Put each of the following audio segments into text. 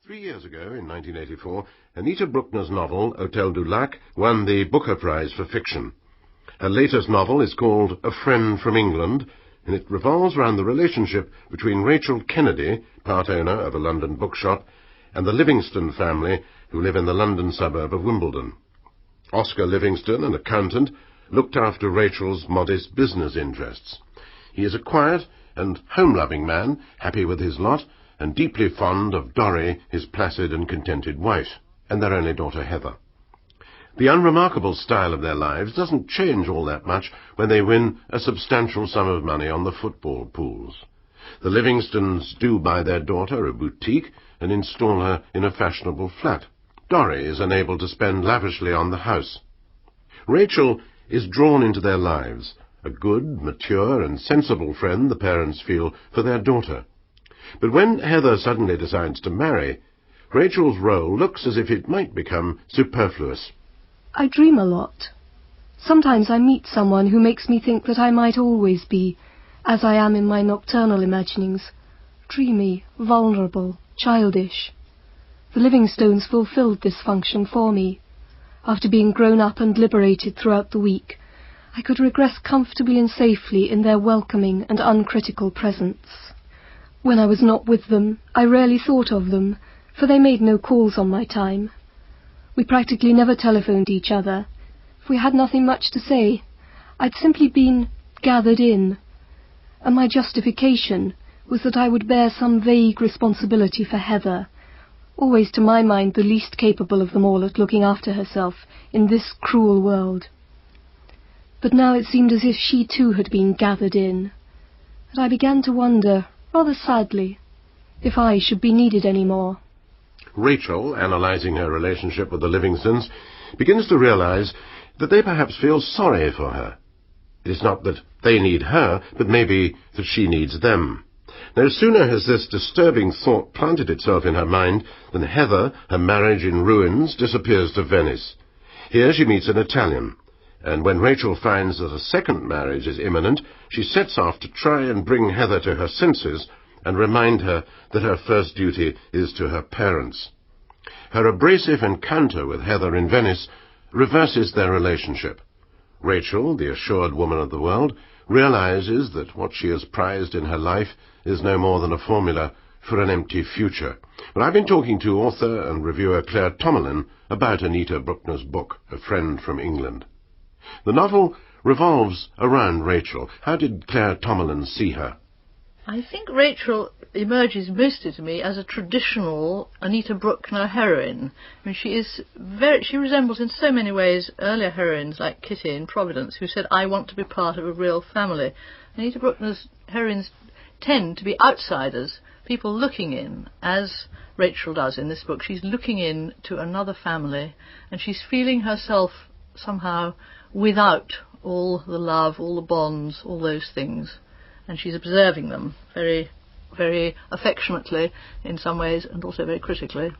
3 years ago, in 1984, Anita Brookner's novel, Hotel du Lac, won the Booker Prize for Fiction. Her latest novel is called A Friend from England, and it revolves around the relationship between Rachel Kennedy, part owner of a London bookshop, and the Livingston family, who live in the London suburb of Wimbledon. Oscar Livingston, an accountant, looked after Rachel's modest business interests. He is a quiet and home-loving man, happy with his lot, and deeply fond of Dorrie, his placid and contented wife, and their only daughter Heather. The unremarkable style of their lives doesn't change all that much when they win a substantial sum of money on the football pools. The Livingstons do buy their daughter a boutique and install her in a fashionable flat. Dorrie is unable to spend lavishly on the house. Rachel is drawn into their lives, a good, mature and sensible friend the parents feel for their daughter. But when Heather suddenly decides to marry, Rachel's role looks as if it might become superfluous. I dream a lot. Sometimes I meet someone who makes me think that I might always be, as I am in my nocturnal imaginings, dreamy, vulnerable, childish. The Livingstones fulfilled this function for me. After being grown up and liberated throughout the week, I could regress comfortably and safely in their welcoming and uncritical presence. When I was not with them, I rarely thought of them, for they made no calls on my time. We practically never telephoned each other. If we had nothing much to say, I'd simply been gathered in, and my justification was that I would bear some vague responsibility for Heather, always to my mind the least capable of them all at looking after herself in this cruel world. But now it seemed as if she too had been gathered in, and I began to wonder, rather sadly, if I should be needed any more. Rachel, analysing her relationship with the Livingstons, begins to realise that they perhaps feel sorry for her. It is not that they need her, but maybe that she needs them. No sooner has this disturbing thought planted itself in her mind than Heather, her marriage in ruins, disappears to Venice. Here she meets an Italian, and when Rachel finds that a second marriage is imminent, she sets off to try and bring Heather to her senses and remind her that her first duty is to her parents. Her abrasive encounter with Heather in Venice reverses their relationship. Rachel, the assured woman of the world, realizes that what she has prized in her life is no more than a formula for an empty future. But I've been talking to author and reviewer Claire Tomalin about Anita Brookner's book, A Friend from England. The novel revolves around Rachel. How did Claire Tomalin see her? I think Rachel emerges mostly to me as a traditional Anita Brookner heroine. I mean, she resembles in so many ways earlier heroines like Kitty in Providence, who said, "I want to be part of a real family." Anita Brookner's heroines tend to be outsiders, people looking in, as Rachel does in this book. She's looking in to another family, and she's feeling herself somehow without all the love, all the bonds, all those things. And she's observing them very, very affectionately in some ways, and also very critically.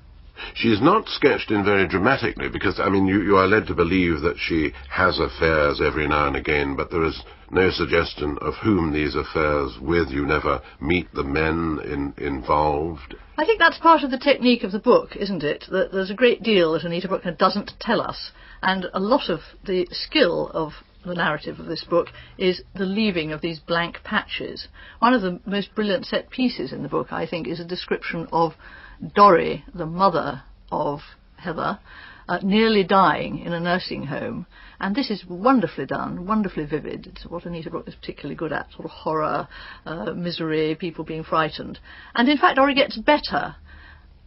She is not sketched in very dramatically, because, I mean, you are led to believe that she has affairs every now and again, but there is no suggestion of whom these affairs with. You never meet the men involved. I think that's part of the technique of the book, isn't it? That there's a great deal that Anita Brookner doesn't tell us, and a lot of the skill of the narrative of this book is the leaving of these blank patches. One of the most brilliant set pieces in the book, I think, is a description of Dorrie, the mother of Heather, nearly dying in a nursing home. And this is wonderfully done, wonderfully vivid. It's what Anita Brookner is particularly good at, sort of horror, misery, people being frightened. And in fact, Dorrie gets better.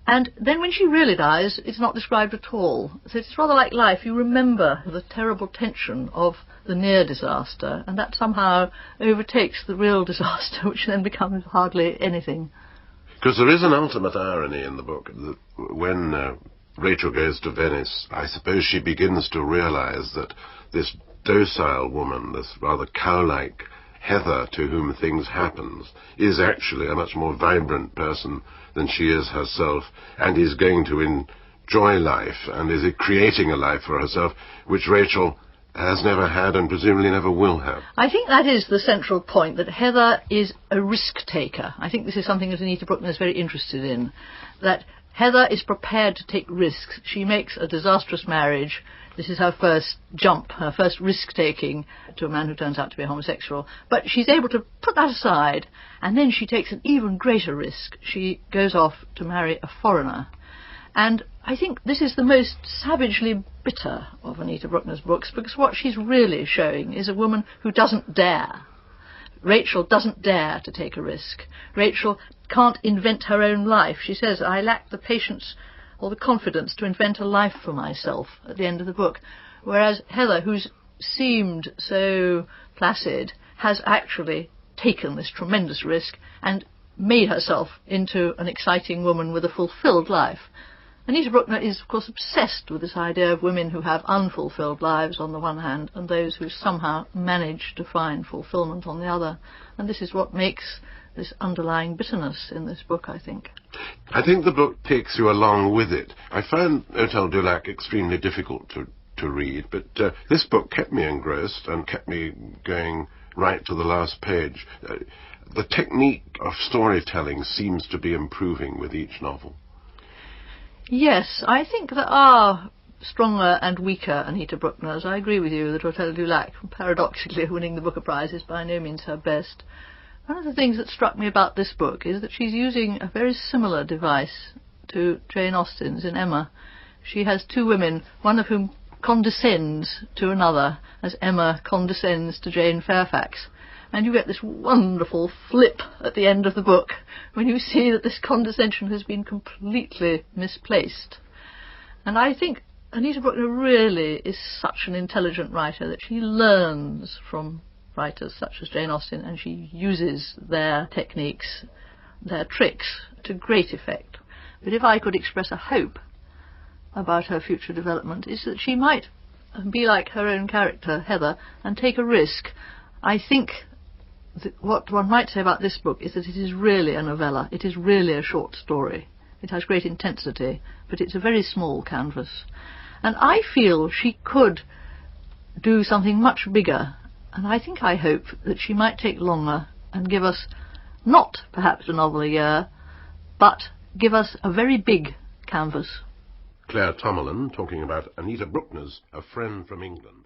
And then when she really dies, it's not described at all. So it's rather like life. You remember the terrible tension of the near disaster, and that somehow overtakes the real disaster, which then becomes hardly anything. Because there is an ultimate irony in the book. That when Rachel goes to Venice, I suppose she begins to realize that this docile woman, this rather cow-like Heather to whom things happen, is actually a much more vibrant person than she is herself, and is going to enjoy life, and is creating a life for herself, which Rachel has never had and presumably never will have. I think that is the central point, that Heather is a risk-taker. I think this is something that Anita Brookner is very interested in, that Heather is prepared to take risks. She makes a disastrous marriage. This is her first jump, her first risk-taking to a man who turns out to be homosexual. But she's able to put that aside, and then she takes an even greater risk. She goes off to marry a foreigner. And I think this is the most savagely bitter of Anita Brookner's books, because what she's really showing is a woman who doesn't dare. Rachel doesn't dare to take a risk. Rachel can't invent her own life. She says, I lack the patience or the confidence to invent a life for myself at the end of the book. Whereas Heather, who's seemed so placid, has actually taken this tremendous risk and made herself into an exciting woman with a fulfilled life. Anita Brookner is, of course, obsessed with this idea of women who have unfulfilled lives on the one hand and those who somehow manage to find fulfillment on the other. And this is what makes this underlying bitterness in this book, I think. I think the book takes you along with it. I found Hotel du Lac extremely difficult to read, but this book kept me engrossed and kept me going right to the last page. The technique of storytelling seems to be improving with each novel. Yes, I think there are stronger and weaker Anita Brookners. I agree with you that Hotel du Lac, paradoxically, winning the Booker Prize is by no means her best. One of the things that struck me about this book is that she's using a very similar device to Jane Austen's in Emma. She has two women, one of whom condescends to another, as Emma condescends to Jane Fairfax. And you get this wonderful flip at the end of the book when you see that this condescension has been completely misplaced. And I think Anita Brookner really is such an intelligent writer that she learns from writers such as Jane Austen, and she uses their techniques, their tricks, to great effect. But if I could express a hope about her future development, is that she might be like her own character, Heather, and take a risk. I think what one might say about this book is that it is really a novella. It is really a short story. It has great intensity, but it's a very small canvas. And I feel she could do something much bigger, and I hope that she might take longer and give us not perhaps a novel a year, but give us a very big canvas. Claire Tomalin talking about Anita Brookners, A Friend from England.